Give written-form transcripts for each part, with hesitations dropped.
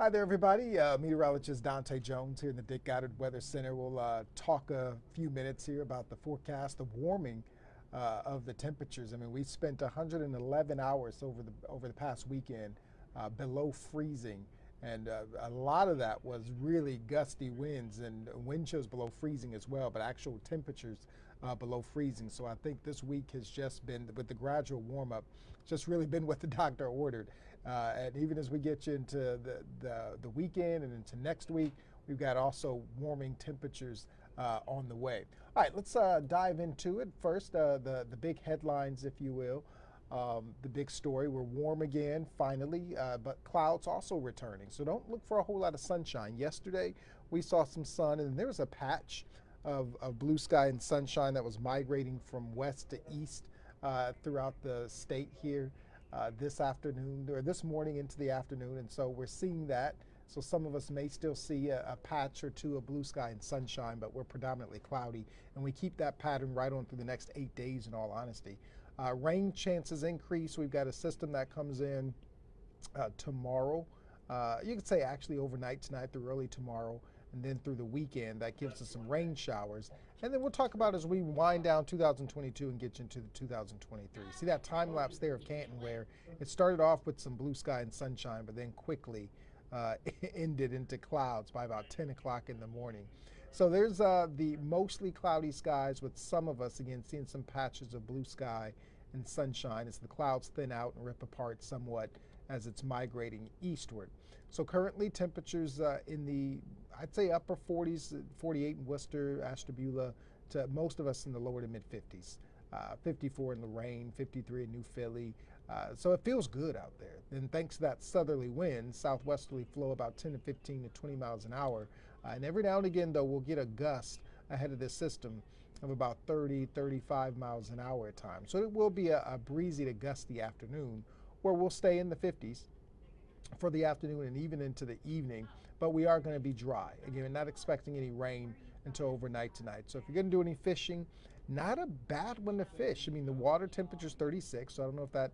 Hi there, everybody. Meteorologist Dontaè Jones here in the Dick Goddard Weather Center. We'll talk a few minutes here about the forecast of warming of the temperatures. I mean, we spent 111 hours over the past weekend below freezing, and a lot of that was really gusty winds and wind chills below freezing as well, but actual temperatures below freezing. So I think this week has just been, with the gradual warm up, just really been what the doctor ordered. And even as we get you into the weekend and into next week, we've got also warming temperatures on the way. All right, let's dive into it. First, the big headlines, if you will. The big story, we're warm again, finally, but clouds also returning. So don't look for a whole lot of sunshine. Yesterday, we saw some sun, and there was a patch of blue sky and sunshine that was migrating from west to east throughout the state here this afternoon, or this morning into the afternoon. And so we're seeing that. So some of us may still see a patch or two of blue sky and sunshine, but we're predominantly cloudy. And we keep that pattern right on through the next 8 days, in all honesty. Rain chances increase. We've got a system that comes in tomorrow. You could say actually overnight tonight through early tomorrow, and then through the weekend. That gives us some rain showers. And then we'll talk about as we wind down 2022 and get into the 2023. See that time lapse there of Canton where it started off with some blue sky and sunshine, but then quickly ended into clouds by about 10 o'clock in the morning. So there's the mostly cloudy skies with some of us, again, seeing some patches of blue sky and sunshine as the clouds thin out and rip apart somewhat as it's migrating eastward. So currently temperatures in the, I'd say upper 40s, 48 in Worcester, Ashtabula, to most of us in the lower to mid 50s. 54 in Lorraine, 53 in New Philly. So it feels good out there. Then thanks to that southerly wind, southwesterly flow about 10 to 15 to 20 miles an hour. And every now and again, though, we'll get a gust ahead of this system of about 30, 35 miles an hour at times. So it will be a breezy to gusty afternoon where we'll stay in the 50s for the afternoon and even into the evening, but we are going to be dry. Again, we're not expecting any rain until overnight tonight. So if you're going to do any fishing, not a bad one to fish. I mean, the water temperature is 36, so I don't know if that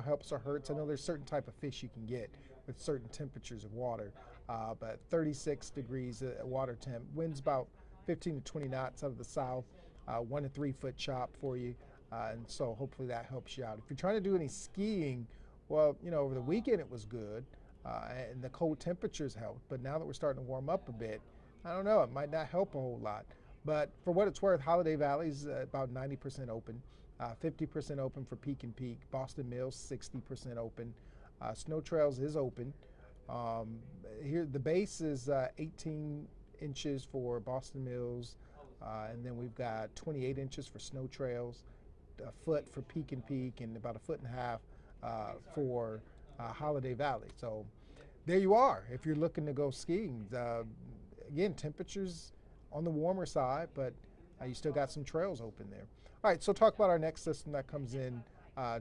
helps or hurts. I know there's certain type of fish you can get with certain temperatures of water, but 36 degrees water temp. Winds about 15 to 20 knots out of the south, 1 to 3 foot chop for you, and so hopefully that helps you out. If you're trying to do any skiing, well, over the weekend it was good, and the cold temperatures helped, but now that we're starting to warm up a bit, I don't know, it might not help a whole lot. But for what it's worth, Holiday Valley's about 90% open, 50% open for Peak and Peak. Boston Mills, 60% open. Snow Trails is open. Here, the base is 18 inches for Boston Mills, and then we've got 28 inches for Snow Trails, a foot for Peak and Peak, and about a foot and a half for Holiday Valley. So there you are. If you're looking to go skiing, again, temperatures on the warmer side, but you still got some trails open there. All right, so talk about our next system that comes in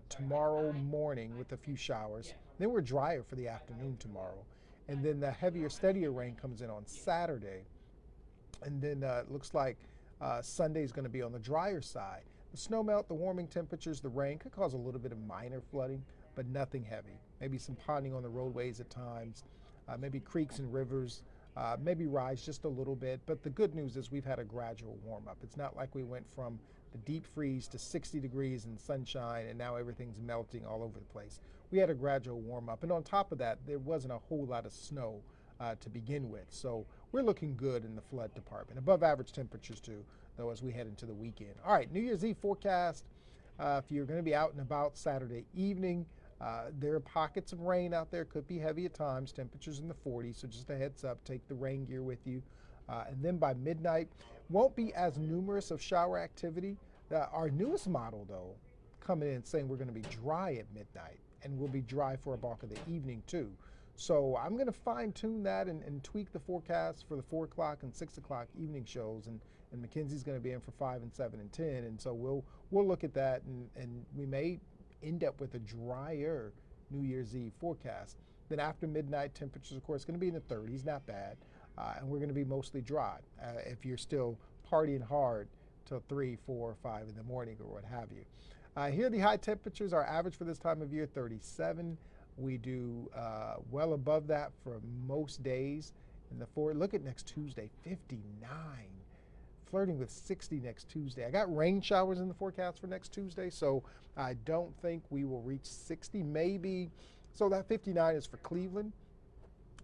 tomorrow morning with a few showers. Then we're drier for the afternoon tomorrow. And then the heavier, steadier rain comes in on Saturday. And then it looks like Sunday is going to be on the drier side. The snow melt, the warming temperatures, the rain could cause a little bit of minor flooding, but nothing heavy. Maybe some ponding on the roadways at times, maybe creeks and rivers. Maybe rise just a little bit, but the good news is we've had a gradual warm up. It's not like we went from the deep freeze to 60 degrees and sunshine and now everything's melting all over the place. We had a gradual warm up, and on top of that, there wasn't a whole lot of snow to begin with. So we're looking good in the flood department. Above average temperatures too, though, as we head into the weekend. All right, New Year's Eve forecast. If you're going to be out and about Saturday evening, there are pockets of rain out there, could be heavy at times, temperatures in the 40s, so just a heads up, take the rain gear with you. And then by midnight, won't be as numerous of shower activity. Our newest model, though, coming in saying we're going to be dry at midnight, and we'll be dry for a bulk of the evening too. So I'm going to fine tune that and tweak the forecast for the 4 o'clock and 6 o'clock evening shows, and Mackenzie's going to be in for 5 and 7 and 10, and so we'll look at that, and we may end up with a drier New Year's Eve forecast. Then after midnight, temperatures, of course, going to be in the 30s, not bad, and we're going to be mostly dry if you're still partying hard till 3, 4, 5 in the morning or what have you. Here the high temperatures are average for this time of year, 37. We do well above that for most days. In the four, look at next Tuesday, 59. Flirting with 60 next Tuesday. I got rain showers in the forecast for next Tuesday, so I don't think we will reach 60. Maybe, so that 59 is for Cleveland.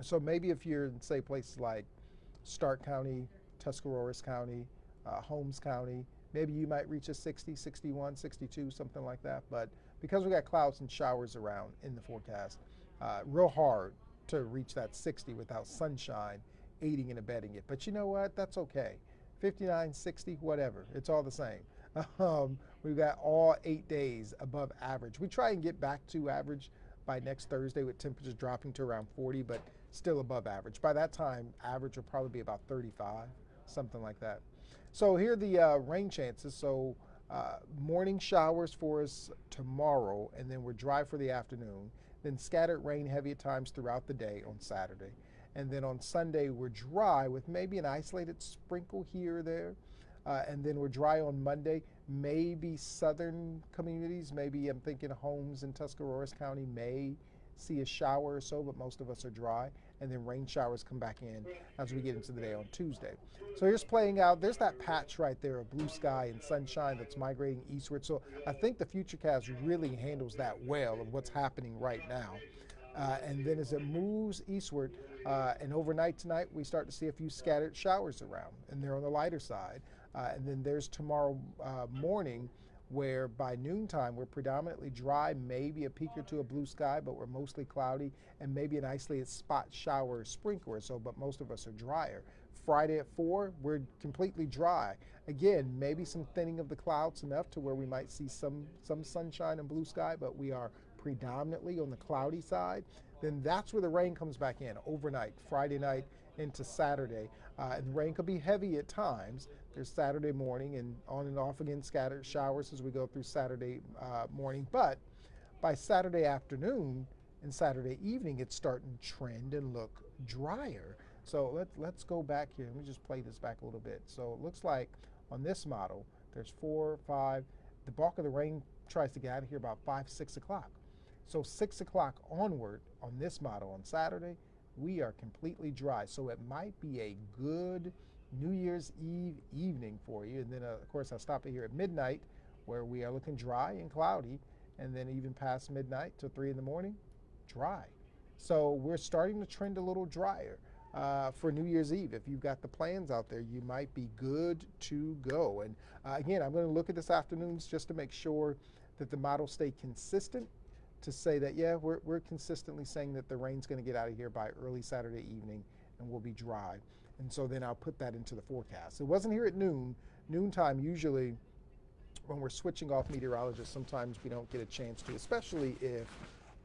So maybe if you're in, say, places like Stark County, Tuscarawas County, Holmes County, maybe you might reach a 60, 61, 62, something like that. But because we got clouds and showers around in the forecast, real hard to reach that 60 without sunshine aiding and abetting it. But you know what? That's okay. 59, 60, whatever. It's all the same. We've got all 8 days above average. We try and get back to average by next Thursday with temperatures dropping to around 40, but still above average. By that time, average will probably be about 35, something like that. So here are the rain chances. So morning showers for us tomorrow, and then we're dry for the afternoon. Then scattered rain heavy at times throughout the day on Saturday. And then on Sunday, we're dry with maybe an isolated sprinkle here or there. And then we're dry on Monday. Maybe southern communities, maybe I'm thinking Holmes and Tuscarawas County may see a shower or so, but most of us are dry. And then rain showers come back in as we get into the day on Tuesday. So here's playing out. There's that patch right there of blue sky and sunshine that's migrating eastward. So I think the Futurecast really handles that well of what's happening right now. And then as it moves eastward, and overnight tonight, we start to see a few scattered showers around, and they're on the lighter side. And then there's tomorrow morning, where by noontime we're predominantly dry, maybe a peak or two of blue sky, but we're mostly cloudy, and maybe an isolated spot shower or sprinkle or so, but most of us are drier. Friday at 4, we're completely dry. Again, maybe some thinning of the clouds enough to where we might see some sunshine and blue sky, but we are predominantly on the cloudy side. Then that's where the rain comes back in overnight, Friday night into Saturday. And the rain could be heavy at times. There's Saturday morning and on and off again scattered showers as we go through Saturday morning. But by Saturday afternoon and Saturday evening, it's starting to trend and look drier. So let's go back here. Let me just play this back a little bit. So it looks like on this model, there's 4, 5. The bulk of the rain tries to get out of here about 5, 6 o'clock. So 6 o'clock onward on this model on Saturday, we are completely dry. So it might be a good New Year's Eve evening for you. And then, of course, I'll stop it here at midnight where we are looking dry and cloudy. And then even past midnight till 3 in the morning, dry. So we're starting to trend a little drier for New Year's Eve. If you've got the plans out there, you might be good to go. And again, I'm going to look at this afternoons just to make sure that the models stay consistent, to say that, yeah, we're consistently saying that the rain's going to get out of here by early Saturday evening and will be dry. And so then I'll put that into the forecast. It wasn't here at noon. Noontime, usually when we're switching off meteorologists, sometimes we don't get a chance to, especially if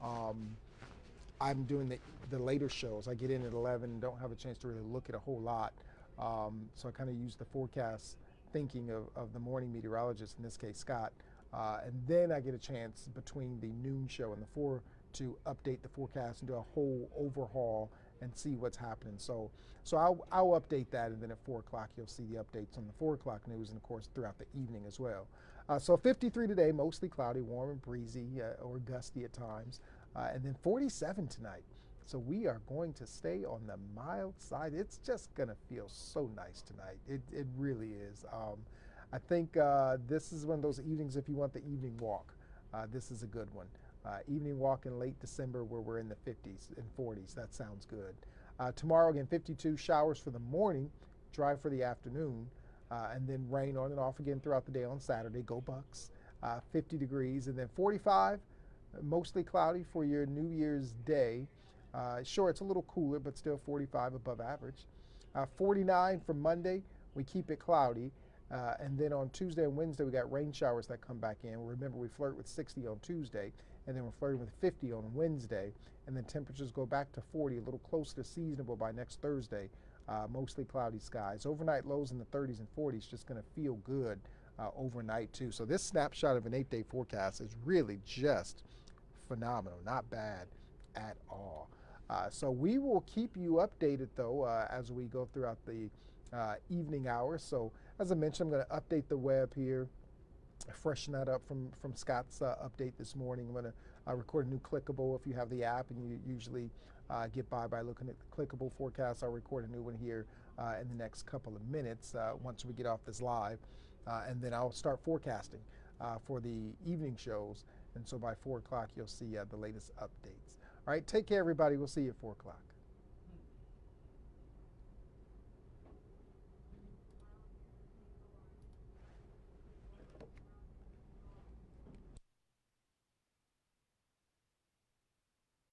I'm doing the later shows. I get in at 11 and don't have a chance to really look at a whole lot. So I kind of use the forecast thinking of the morning meteorologist, in this case, Scott. And then I get a chance between the noon show and the 4 to update the forecast and do a whole overhaul and see what's happening. So I'll update that, and then at 4 o'clock you'll see the updates on the 4 o'clock news, and of course throughout the evening as well. So 53 today, mostly cloudy, warm and breezy, or gusty at times, and then 47 tonight. So we are going to stay on the mild side. It's just going to feel so nice tonight. It really is. I think this is one of those evenings, if you want the evening walk, this is a good one. Evening walk in late December where we're in the 50s and 40s. That sounds good. Tomorrow, again, 52 showers for the morning, dry for the afternoon, and then rain on and off again throughout the day on Saturday. Go Bucks. 50 degrees, and then 45, mostly cloudy for your New Year's Day. Sure, it's a little cooler, but still 45 above average. 49 for Monday. We keep it cloudy. And then on Tuesday and Wednesday, we got rain showers that come back in. Remember, we flirt with 60 on Tuesday, and then we're flirting with 50 on Wednesday. And then temperatures go back to 40, a little closer to seasonable by next Thursday. Mostly cloudy skies. Overnight lows in the 30s and 40s, just going to feel good overnight, too. So this snapshot of an 8-day forecast is really just phenomenal. Not bad at all. So we will keep you updated, though, as we go throughout the evening hours. So as I mentioned, I'm going to update the web here freshen that up from Scott's update this morning. I'm going to record a new clickable. If you have the app and you usually get by looking at the clickable forecast, I'll record a new one here in the next couple of minutes once we get off this live. And then I'll start forecasting for the evening shows. And so by 4 o'clock, you'll see the latest updates. All right, take care, everybody. We'll see you at 4 o'clock.